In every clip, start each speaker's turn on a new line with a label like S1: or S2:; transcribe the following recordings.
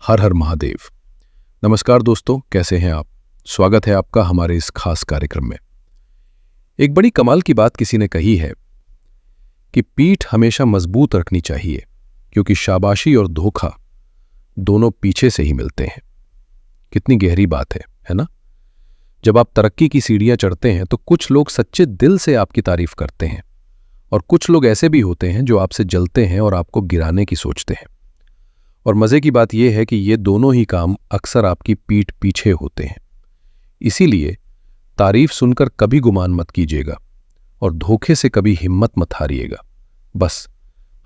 S1: हर हर महादेव। नमस्कार दोस्तों, कैसे हैं आप? स्वागत है आपका हमारे इस खास कार्यक्रम में। एक बड़ी कमाल की बात किसी ने कही है कि पीठ हमेशा मजबूत रखनी चाहिए, क्योंकि शाबाशी और धोखा दोनों पीछे से ही मिलते हैं। कितनी गहरी बात है ना? जब आप तरक्की की सीढ़ियां चढ़ते हैं तो कुछ लोग सच्चे दिल से आपकी तारीफ करते हैं, और कुछ लोग ऐसे भी होते हैं जो आपसे जलते हैं और आपको गिराने की सोचते हैं। और मजे की बात यह है कि ये दोनों ही काम अक्सर आपकी पीठ पीछे होते हैं। इसीलिए तारीफ सुनकर कभी गुमान मत कीजिएगा और धोखे से कभी हिम्मत मत हारिएगा। बस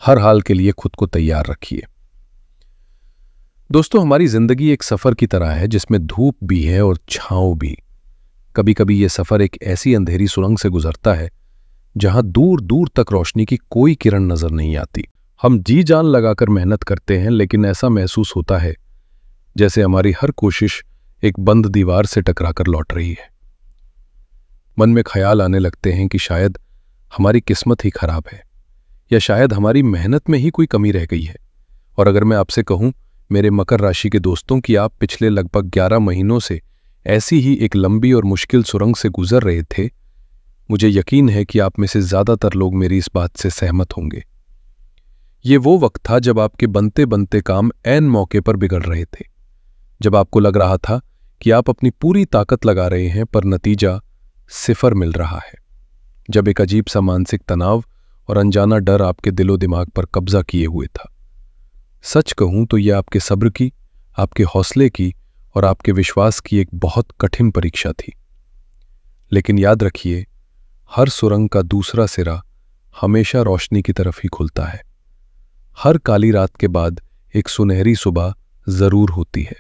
S1: हर हाल के लिए खुद को तैयार रखिए। दोस्तों, हमारी जिंदगी एक सफर की तरह है जिसमें धूप भी है और छांव भी। कभी कभी यह सफर एक ऐसी अंधेरी सुरंग से गुजरता है जहां दूर दूर तक रोशनी की कोई किरण नजर नहीं आती। हम जी जान लगाकर मेहनत करते हैं, लेकिन ऐसा महसूस होता है जैसे हमारी हर कोशिश एक बंद दीवार से टकराकर लौट रही है। मन में ख्याल आने लगते हैं कि शायद हमारी किस्मत ही खराब है, या शायद हमारी मेहनत में ही कोई कमी रह गई है। और अगर मैं आपसे कहूं, मेरे मकर राशि के दोस्तों, कि आप पिछले लगभग 11 महीनों से ऐसी ही एक लंबी और मुश्किल सुरंग से गुजर रहे थे, मुझे यकीन है कि आप में से ज्यादातर लोग मेरी इस बात से सहमत होंगे। ये वो वक्त था जब आपके बनते बनते काम ऐन मौके पर बिगड़ रहे थे, जब आपको लग रहा था कि आप अपनी पूरी ताकत लगा रहे हैं पर नतीजा सिफर मिल रहा है, जब एक अजीब सा मानसिक तनाव और अनजाना डर आपके दिलो दिमाग पर कब्जा किए हुए था। सच कहूं तो यह आपके सब्र की, आपके हौसले की और आपके विश्वास की एक बहुत कठिन परीक्षा थी। लेकिन याद रखिए, हर सुरंग का दूसरा सिरा हमेशा रोशनी की तरफ ही खुलता है। हर काली रात के बाद एक सुनहरी सुबह जरूर होती है।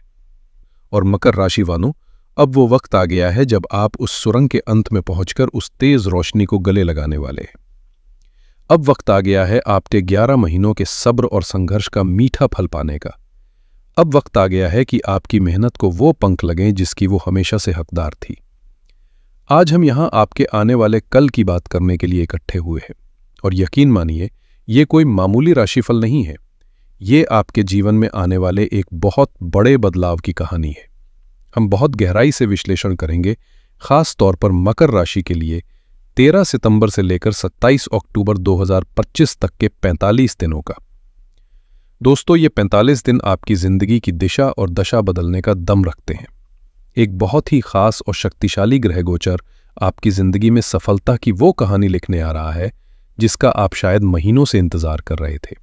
S1: और मकर राशि वालों, अब वो वक्त आ गया है जब आप उस सुरंग के अंत में पहुंचकर उस तेज रोशनी को गले लगाने वाले हैं। अब वक्त आ गया है आपके 11 महीनों के सब्र और संघर्ष का मीठा फल पाने का। अब वक्त आ गया है कि आपकी मेहनत को वो पंख लगें जिसकी वो हमेशा से हकदार थी। आज हम यहां आपके आने वाले कल की बात करने के लिए इकट्ठे हुए हैं, और यकीन मानिए, ये कोई मामूली राशिफल नहीं है। ये आपके जीवन में आने वाले एक बहुत बड़े बदलाव की कहानी है। हम बहुत गहराई से विश्लेषण करेंगे, खास तौर पर मकर राशि के लिए 13 सितंबर से लेकर 27 अक्टूबर 2025 तक के 45 दिनों का। दोस्तों, ये 45 दिन आपकी जिंदगी की दिशा और दशा बदलने का दम रखते हैं। एक बहुत ही खास और शक्तिशाली ग्रह गोचर आपकी जिंदगी में सफलता की वो कहानी लिखने आ रहा है जिसका आप शायद महीनों से इंतजार कर रहे थे।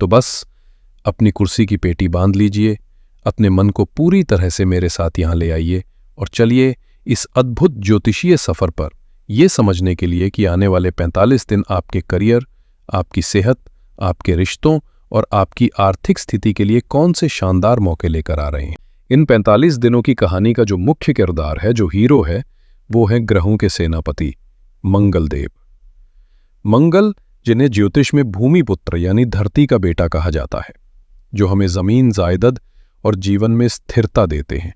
S1: तो बस अपनी कुर्सी की पेटी बांध लीजिए, अपने मन को पूरी तरह से मेरे साथ यहां ले आइए और चलिए इस अद्भुत ज्योतिषीय सफर पर, यह समझने के लिए कि आने वाले 45 दिन आपके करियर, आपकी सेहत, आपके रिश्तों और आपकी आर्थिक स्थिति के लिए कौन से शानदार मौके लेकर आ रहे हैं। इन 45 दिनों की कहानी का जो मुख्य किरदार है, जो हीरो है, वो है ग्रहों के सेनापति मंगल देव। मंगल, जिन्हें ज्योतिष में भूमि पुत्र यानी धरती का बेटा कहा जाता है, जो हमें जमीन, जायदाद और जीवन में स्थिरता देते हैं।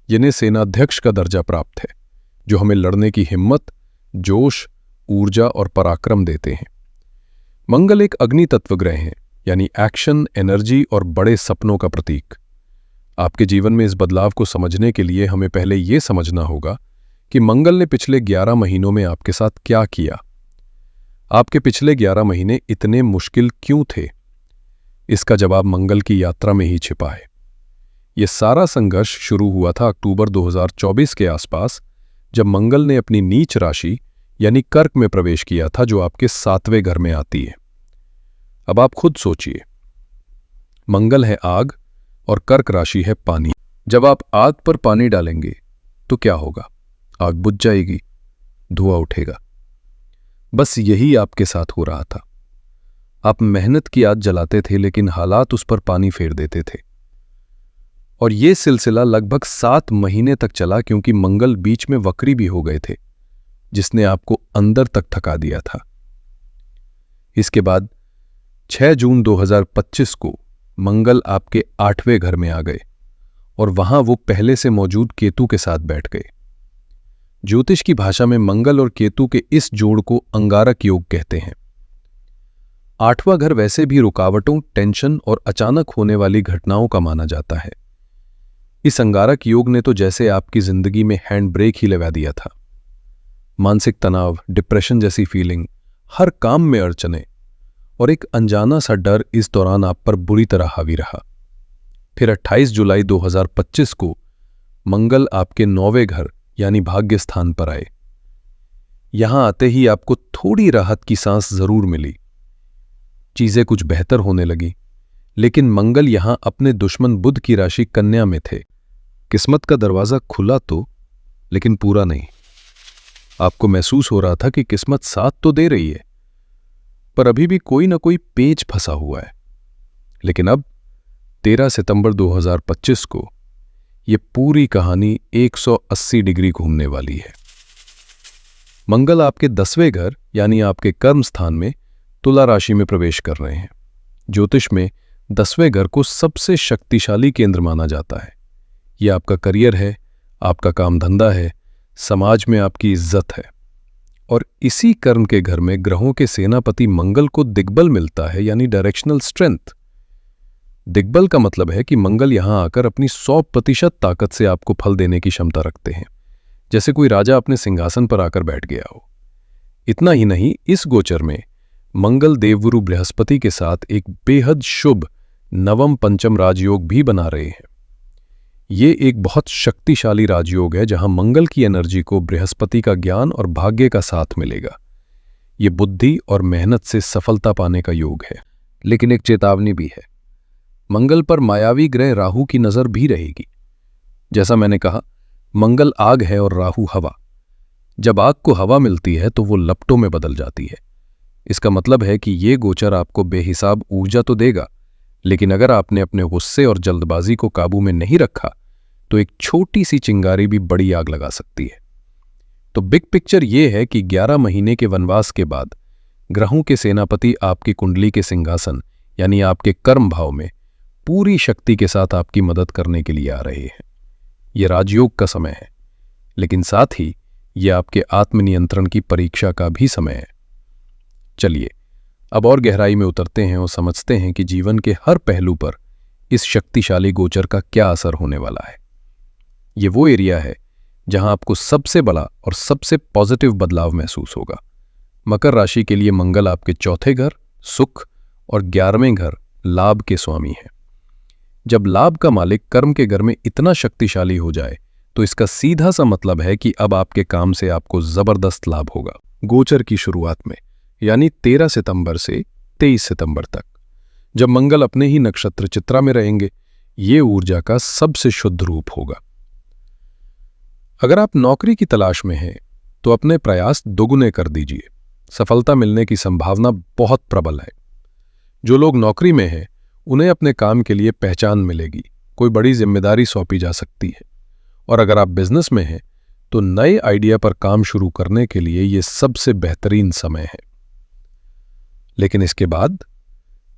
S1: जिन्हें सेनाध्यक्ष का दर्जा प्राप्त है, जो हमें लड़ने की हिम्मत, जोश, ऊर्जा और पराक्रम देते हैं। मंगल एक अग्नि तत्व ग्रह हैं, यानी एक्शन, एनर्जी और बड़े सपनों का प्रतीक। आपके जीवन में इस बदलाव को समझने के लिए हमें पहले यह समझना होगा कि मंगल ने पिछले 11 महीनों में आपके साथ क्या किया। आपके पिछले 11 महीने इतने मुश्किल क्यों थे? इसका जवाब मंगल की यात्रा में ही छिपा है। यह सारा संघर्ष शुरू हुआ था अक्टूबर 2024 के आसपास, जब मंगल ने अपनी नीच राशि यानी कर्क में प्रवेश किया था, जो आपके 7वें घर में आती है। अब आप खुद सोचिए, मंगल है आग और कर्क राशि है पानी। जब आप आग पर पानी डालेंगे तो क्या होगा? आग बुझ जाएगी, धुआं उठेगा। बस यही आपके साथ हो रहा था। आप मेहनत की आग जलाते थे, लेकिन हालात उस पर पानी फेर देते थे। और यह सिलसिला लगभग 7 महीने तक चला, क्योंकि मंगल बीच में वक्री भी हो गए थे, जिसने आपको अंदर तक ठका दिया था। इसके बाद 6 जून 2025 को मंगल आपके 8वें घर में आ गए, और वहां वो पहले से मौजूद केतु के साथ बैठ गए। ज्योतिष की भाषा में मंगल और केतु के इस जोड़ को अंगारक योग कहते हैं। 8वां घर वैसे भी रुकावटों, टेंशन और अचानक होने वाली घटनाओं का माना जाता है। इस अंगारक योग ने तो जैसे आपकी जिंदगी में हैंड ब्रेक ही लगा दिया था। मानसिक तनाव, डिप्रेशन जैसी फीलिंग, हर काम में अड़चने और एक अनजाना सा डर इस दौरान आप पर बुरी तरह हावी रहा। फिर 28 जुलाई 2025 को मंगल आपके 9वें घर यानी भाग्य स्थान पर आए। यहां आते ही आपको थोड़ी राहत की सांस जरूर मिली। चीजें कुछ बेहतर होने लगी, लेकिन मंगल यहां अपने दुश्मन बुध की राशि कन्या में थे। किस्मत का दरवाजा खुला तो, लेकिन पूरा नहीं। आपको महसूस हो रहा था कि किस्मत साथ तो दे रही है, पर अभी भी कोई ना कोई पेच फंसा हुआ है। लेकिन अब 13 सितंबर 2025 को यह पूरी कहानी 180 डिग्री घूमने वाली है। मंगल आपके 10वें घर यानी आपके कर्म स्थान में तुला राशि में प्रवेश कर रहे हैं। ज्योतिष में 10वें घर को सबसे शक्तिशाली केंद्र माना जाता है। यह आपका करियर है, आपका काम धंधा है, समाज में आपकी इज्जत है। और इसी कर्म के घर में ग्रहों के सेनापति मंगल को दिग्बल मिलता है यानी डायरेक्शनल स्ट्रेंथ। दिग्बल का मतलब है कि मंगल यहां आकर अपनी 100% ताकत से आपको फल देने की क्षमता रखते हैं, जैसे कोई राजा अपने सिंहासन पर आकर बैठ गया हो। इतना ही नहीं, इस गोचर में मंगल देवगुरु बृहस्पति के साथ एक बेहद शुभ नवम पंचम राजयोग भी बना रहे हैं। ये एक बहुत शक्तिशाली राजयोग है जहां मंगल की एनर्जी को बृहस्पति का ज्ञान और भाग्य का साथ मिलेगा। ये बुद्धि और मेहनत से सफलता पाने का योग है। लेकिन एक चेतावनी भी है, मंगल पर मायावी ग्रह राहु की नजर भी रहेगी। जैसा मैंने कहा, मंगल आग है और राहु हवा। जब आग को हवा मिलती है तो वो लपटों में बदल जाती है। इसका मतलब है कि ये गोचर आपको बेहिसाब ऊर्जा तो देगा, लेकिन अगर आपने अपने गुस्से और जल्दबाजी को काबू में नहीं रखा तो एक छोटी सी चिंगारी भी बड़ी आग लगा सकती है। तो बिग पिक्चर ये है कि 11 महीने के वनवास के बाद ग्रहों के सेनापति आपकी कुंडली के सिंहासन यानी आपके कर्म भाव में पूरी शक्ति के साथ आपकी मदद करने के लिए आ रहे हैं। यह राजयोग का समय है, लेकिन साथ ही यह आपके आत्मनियंत्रण की परीक्षा का भी समय है। चलिए अब और गहराई में उतरते हैं और समझते हैं कि जीवन के हर पहलू पर इस शक्तिशाली गोचर का क्या असर होने वाला है। ये वो एरिया है जहां आपको सबसे बड़ा और सबसे पॉजिटिव बदलाव महसूस होगा। मकर राशि के लिए मंगल आपके 4थे घर सुख और 11वें घर लाभ के स्वामी है। जब लाभ का मालिक कर्म के घर में इतना शक्तिशाली हो जाए तो इसका सीधा सा मतलब है कि अब आपके काम से आपको जबरदस्त लाभ होगा। गोचर की शुरुआत में यानी 13 सितंबर से 23 सितंबर तक, जब मंगल अपने ही नक्षत्र चित्रा में रहेंगे, ये ऊर्जा का सबसे शुद्ध रूप होगा। अगर आप नौकरी की तलाश में हैं तो अपने प्रयास दोगुने कर दीजिए। सफलता मिलने की संभावना बहुत प्रबल है। जो लोग नौकरी में हैं उन्हें अपने काम के लिए पहचान मिलेगी, कोई बड़ी जिम्मेदारी सौंपी जा सकती है। और अगर आप बिजनेस में हैं तो नए आइडिया पर काम शुरू करने के लिए यह सबसे बेहतरीन समय है। लेकिन इसके बाद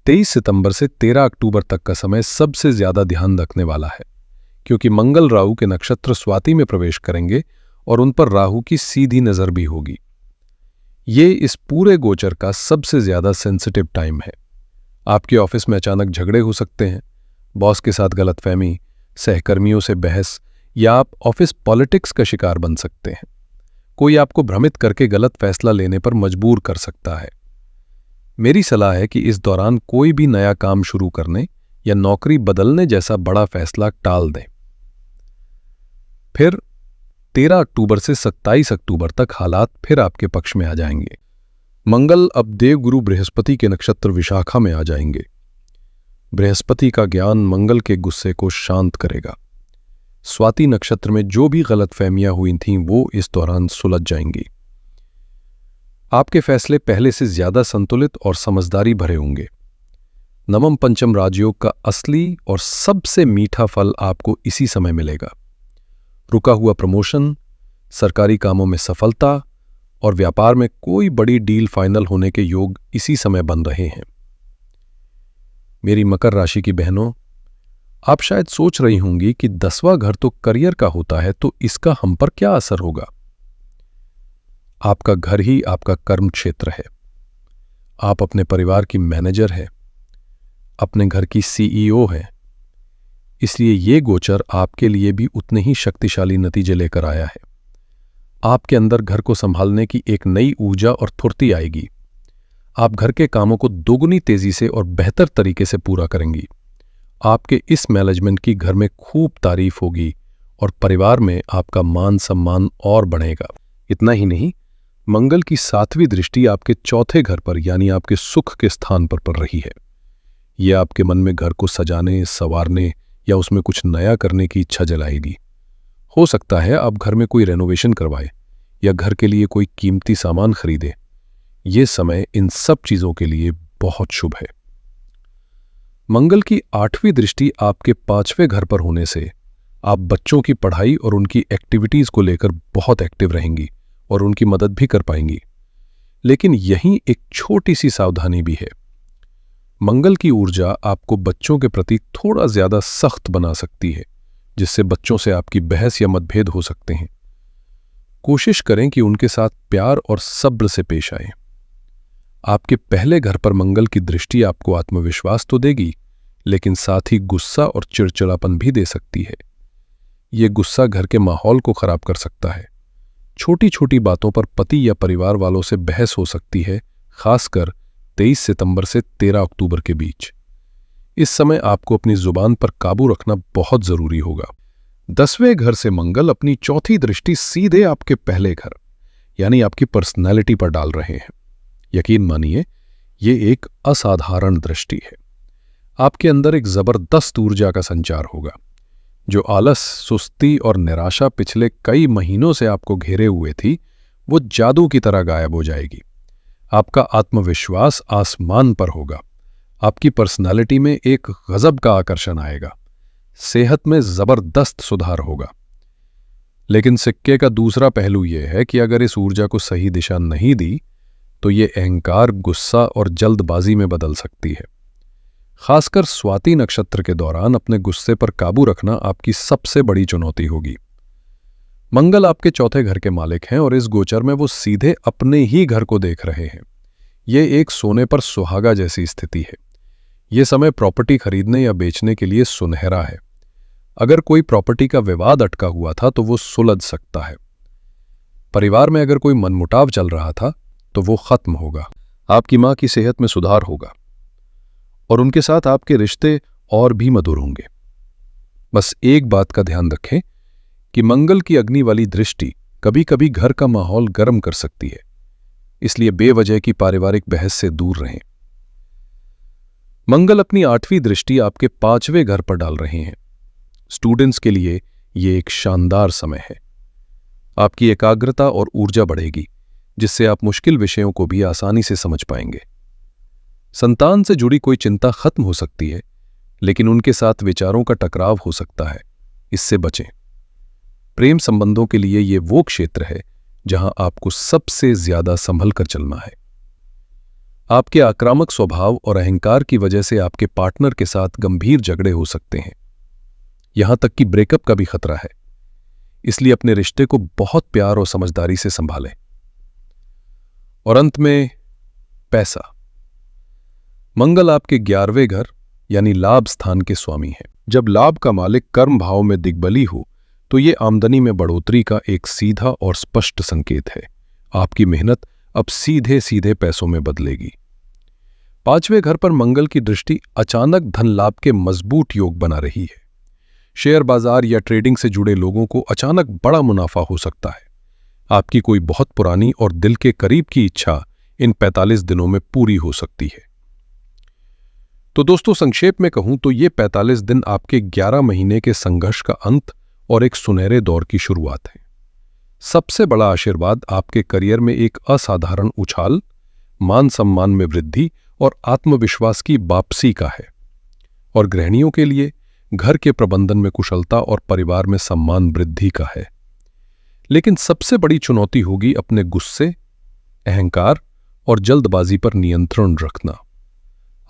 S1: 23 सितंबर से 13 अक्टूबर तक का समय सबसे ज्यादा ध्यान रखने वाला है, क्योंकि मंगल राहु के नक्षत्र स्वाति में प्रवेश करेंगे और उन पर राहु की सीधी नजर भी होगी। ये इस पूरे गोचर का सबसे ज्यादा सेंसिटिव टाइम है। आपके ऑफिस में अचानक झगड़े हो सकते हैं, बॉस के साथ गलतफहमी, सहकर्मियों से बहस, या आप ऑफिस पॉलिटिक्स का शिकार बन सकते हैं। कोई आपको भ्रमित करके गलत फैसला लेने पर मजबूर कर सकता है। मेरी सलाह है कि इस दौरान कोई भी नया काम शुरू करने या नौकरी बदलने जैसा बड़ा फैसला टाल दें। फिर 13 अक्टूबर से 27 अक्टूबर तक हालात फिर आपके पक्ष में आ जाएंगे। मंगल अब देवगुरु बृहस्पति के नक्षत्र विशाखा में आ जाएंगे। बृहस्पति का ज्ञान मंगल के गुस्से को शांत करेगा। स्वाति नक्षत्र में जो भी गलतफहमियां हुई थीं वो इस दौरान सुलझ जाएंगी। आपके फैसले पहले से ज्यादा संतुलित और समझदारी भरे होंगे। नवम पंचम राजयोग का असली और सबसे मीठा फल आपको इसी समय मिलेगा। रुका हुआ प्रमोशन, सरकारी कामों में सफलता और व्यापार में कोई बड़ी डील फाइनल होने के योग इसी समय बन रहे हैं। मेरी मकर राशि की बहनों, आप शायद सोच रही होंगी कि 10वां घर तो करियर का होता है, तो इसका हम पर क्या असर होगा। आपका घर ही आपका कर्म क्षेत्र है। आप अपने परिवार की मैनेजर हैं, अपने घर की सीईओ हैं, इसलिए ये गोचर आपके लिए भी उतने ही शक्तिशाली नतीजे लेकर आया है। आपके अंदर घर को संभालने की एक नई ऊर्जा और फुर्ती आएगी। आप घर के कामों को दोगुनी तेजी से और बेहतर तरीके से पूरा करेंगी। आपके इस मैनेजमेंट की घर में खूब तारीफ होगी और परिवार में आपका मान सम्मान और बढ़ेगा। इतना ही नहीं, मंगल की 7वीं दृष्टि आपके चौथे घर पर यानी आपके सुख के स्थान पर पड़ रही है। यह आपके मन में घर को सजाने, संवारने या उसमें कुछ नया करने की इच्छा जलाएगी। हो सकता है आप घर में कोई रेनोवेशन करवाए या घर के लिए कोई कीमती सामान खरीदे। ये समय इन सब चीजों के लिए बहुत शुभ है। मंगल की 8वीं दृष्टि आपके 5वें घर पर होने से आप बच्चों की पढ़ाई और उनकी एक्टिविटीज को लेकर बहुत एक्टिव रहेंगी और उनकी मदद भी कर पाएंगी। लेकिन यहीं एक छोटी सी सावधानी भी है। मंगल की ऊर्जा आपको बच्चों के प्रति थोड़ा ज्यादा सख्त बना सकती है, जिससे बच्चों से आपकी बहस या मतभेद हो सकते हैं। कोशिश करें कि उनके साथ प्यार और सब्र से पेश आएं। आपके पहले घर पर मंगल की दृष्टि आपको आत्मविश्वास तो देगी, लेकिन साथ ही गुस्सा और चिड़चिड़ापन भी दे सकती है। यह गुस्सा घर के माहौल को खराब कर सकता है। छोटी छोटी बातों पर पति या परिवार वालों से बहस हो सकती है, खासकर 23 सितंबर से 13 अक्टूबर के बीच। इस समय आपको अपनी जुबान पर काबू रखना बहुत जरूरी होगा। 10वें घर से मंगल अपनी चौथी दृष्टि सीधे आपके पहले घर यानी आपकी पर्सनैलिटी पर डाल रहे हैं। यकीन मानिए, ये एक असाधारण दृष्टि है। आपके अंदर एक जबरदस्त ऊर्जा का संचार होगा। जो आलस, सुस्ती और निराशा पिछले कई महीनों से आपको घेरे हुए थी, वो जादू की तरह गायब हो जाएगी। आपका आत्मविश्वास आसमान पर होगा। आपकी पर्सनालिटी में एक गजब का आकर्षण आएगा। सेहत में जबरदस्त सुधार होगा। लेकिन सिक्के का दूसरा पहलू यह है कि अगर इस ऊर्जा को सही दिशा नहीं दी तो ये अहंकार, गुस्सा और जल्दबाजी में बदल सकती है। खासकर स्वाति नक्षत्र के दौरान अपने गुस्से पर काबू रखना आपकी सबसे बड़ी चुनौती होगी। मंगल आपके चौथे घर के मालिक हैं और इस गोचर में वो सीधे अपने ही घर को देख रहे हैं। ये एक सोने पर सुहागा जैसी स्थिति है। ये समय प्रॉपर्टी खरीदने या बेचने के लिए सुनहरा है। अगर कोई प्रॉपर्टी का विवाद अटका हुआ था तो वो सुलझ सकता है। परिवार में अगर कोई मनमुटाव चल रहा था तो वो खत्म होगा। आपकी मां की सेहत में सुधार होगा और उनके साथ आपके रिश्ते और भी मधुर होंगे। बस एक बात का ध्यान रखें कि मंगल की अग्नि वाली दृष्टि कभी कभी घर का माहौल गर्म कर सकती है, इसलिए बेवजह की पारिवारिक बहस से दूर रहें। मंगल अपनी 8वीं दृष्टि आपके 5वें घर पर डाल रहे हैं। स्टूडेंट्स के लिए यह एक शानदार समय है। आपकी एकाग्रता और ऊर्जा बढ़ेगी, जिससे आप मुश्किल विषयों को भी आसानी से समझ पाएंगे। संतान से जुड़ी कोई चिंता खत्म हो सकती है, लेकिन उनके साथ विचारों का टकराव हो सकता है, इससे बचें। प्रेम संबंधों के लिए यह वो क्षेत्र है जहां आपको सबसे ज्यादा संभल कर चलना है। आपके आक्रामक स्वभाव और अहंकार की वजह से आपके पार्टनर के साथ गंभीर झगड़े हो सकते हैं, यहां तक कि ब्रेकअप का भी खतरा है। इसलिए अपने रिश्ते को बहुत प्यार और समझदारी से संभालें। और अंत में पैसा। मंगल आपके 11वें घर यानी लाभ स्थान के स्वामी है। जब लाभ का मालिक कर्म भाव में दिग्बली हो तो ये आमदनी में बढ़ोतरी का एक सीधा और स्पष्ट संकेत है। आपकी मेहनत अब सीधे सीधे पैसों में बदलेगी। 5वें घर पर मंगल की दृष्टि अचानक धन लाभ के मजबूत योग बना रही है। शेयर बाजार या ट्रेडिंग से जुड़े लोगों को अचानक बड़ा मुनाफा हो सकता है। आपकी कोई बहुत पुरानी और दिल के करीब की इच्छा इन 45 दिनों में पूरी हो सकती है। तो दोस्तों, संक्षेप में कहूं तो ये 45 दिन आपके 11 महीने के संघर्ष का अंत और एक सुनहरे दौर की शुरुआत है। सबसे बड़ा आशीर्वाद आपके करियर में एक असाधारण उछाल, मान सम्मान में वृद्धि और आत्मविश्वास की वापसी का है। और गृहिणियों के लिए घर के प्रबंधन में कुशलता और परिवार में सम्मान वृद्धि का है। लेकिन सबसे बड़ी चुनौती होगी अपने गुस्से, अहंकार और जल्दबाजी पर नियंत्रण रखना।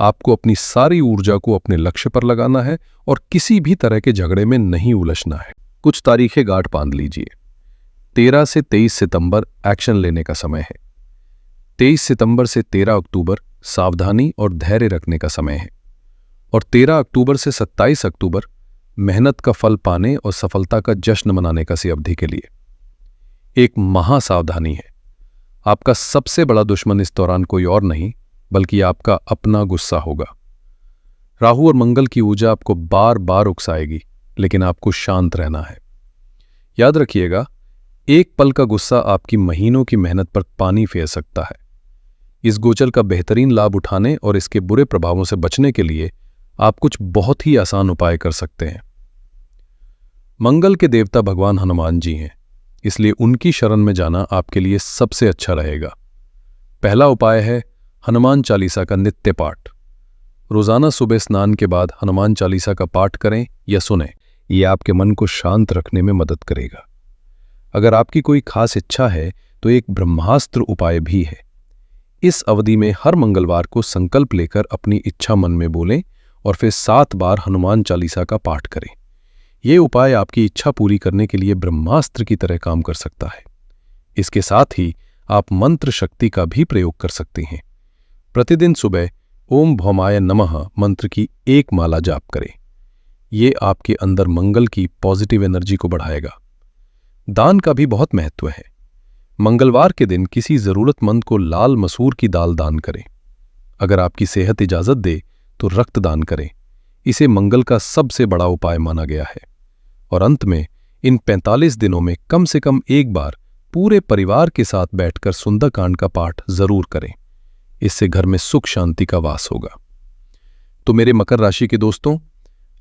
S1: आपको अपनी सारी ऊर्जा को अपने लक्ष्य पर लगाना है और किसी भी तरह के झगड़े में नहीं उलझना है। कुछ तारीखें गांठ बांध लीजिए। 13 से 23 सितंबर एक्शन लेने का समय है। 23 सितंबर से 13 अक्टूबर सावधानी और धैर्य रखने का समय है। और 13 अक्टूबर से 27 अक्टूबर मेहनत का फल पाने और सफलता का जश्न मनाने का सी अवधि के लिए एक महासावधानी है। आपका सबसे बड़ा दुश्मन इस दौरान कोई और नहीं बल्कि आपका अपना गुस्सा होगा। राहु और मंगल की ऊर्जा आपको बार बार उकसाएगी, लेकिन आपको शांत रहना है। याद रखिएगा, एक पल का गुस्सा आपकी महीनों की मेहनत पर पानी फेर सकता है। इस गोचर का बेहतरीन लाभ उठाने और इसके बुरे प्रभावों से बचने के लिए आप कुछ बहुत ही आसान उपाय कर सकते हैं। मंगल के देवता भगवान हनुमान जी हैं, इसलिए उनकी शरण में जाना आपके लिए सबसे अच्छा रहेगा। पहला उपाय है हनुमान चालीसा का नित्य पाठ। रोजाना सुबह स्नान के बाद हनुमान चालीसा का पाठ करें या सुनें। ये आपके मन को शांत रखने में मदद करेगा। अगर आपकी कोई खास इच्छा है तो एक ब्रह्मास्त्र उपाय भी है। इस अवधि में हर मंगलवार को संकल्प लेकर अपनी इच्छा मन में बोलें और फिर 7 बार हनुमान चालीसा का पाठ करें। यह उपाय आपकी इच्छा पूरी करने के लिए ब्रह्मास्त्र की तरह काम कर सकता है। इसके साथ ही आप मंत्र शक्ति का भी प्रयोग कर सकते हैं। प्रतिदिन सुबह ओम भौमाय नमः मंत्र की 1 माला जाप करें। ये आपके अंदर मंगल की पॉजिटिव एनर्जी को बढ़ाएगा। दान का भी बहुत महत्व है। मंगलवार के दिन किसी जरूरतमंद को लाल मसूर की दाल दान करें। अगर आपकी सेहत इजाजत दे तो रक्तदान करें। इसे मंगल का सबसे बड़ा उपाय माना गया है। और अंत में इन 45 दिनों में कम से कम एक बार पूरे परिवार के साथ बैठकर सुंदरकांड का पाठ जरूर करें। इससे घर में सुख शांति का वास होगा। तो मेरे मकर राशि के दोस्तों,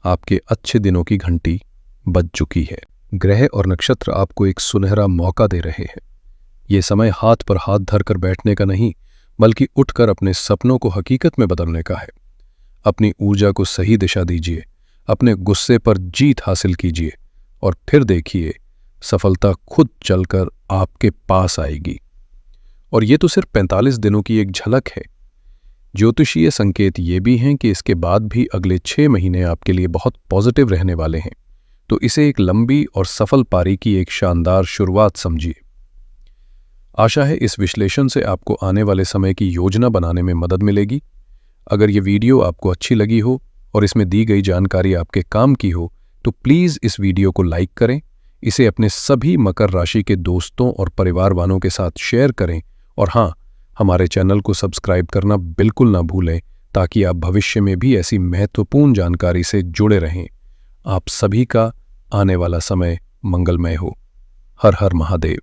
S1: आपके अच्छे दिनों की घंटी बज चुकी है। ग्रह और नक्षत्र आपको एक सुनहरा मौका दे रहे हैं। ये समय हाथ पर हाथ धरकर बैठने का नहीं, बल्कि उठकर अपने सपनों को हकीकत में बदलने का है। अपनी ऊर्जा को सही दिशा दीजिए, अपने गुस्से पर जीत हासिल कीजिए और फिर देखिए सफलता खुद चलकर आपके पास आएगी। और ये तो सिर्फ 45 दिनों की एक झलक है। ज्योतिषीय संकेत ये भी हैं कि इसके बाद भी अगले 6 महीने आपके लिए बहुत पॉजिटिव रहने वाले हैं। तो इसे एक लंबी और सफल पारी की एक शानदार शुरुआत समझिए। आशा है इस विश्लेषण से आपको आने वाले समय की योजना बनाने में मदद मिलेगी। अगर ये वीडियो आपको अच्छी लगी हो और इसमें दी गई जानकारी आपके काम की हो तो प्लीज़ इस वीडियो को लाइक करें, इसे अपने सभी मकर राशि के दोस्तों और परिवार वालों के साथ शेयर करें और हाँ, हमारे चैनल को सब्सक्राइब करना बिल्कुल ना भूलें ताकि आप भविष्य में भी ऐसी महत्वपूर्ण जानकारी से जुड़े रहें। आप सभी का आने वाला समय मंगलमय हो। हर हर महादेव।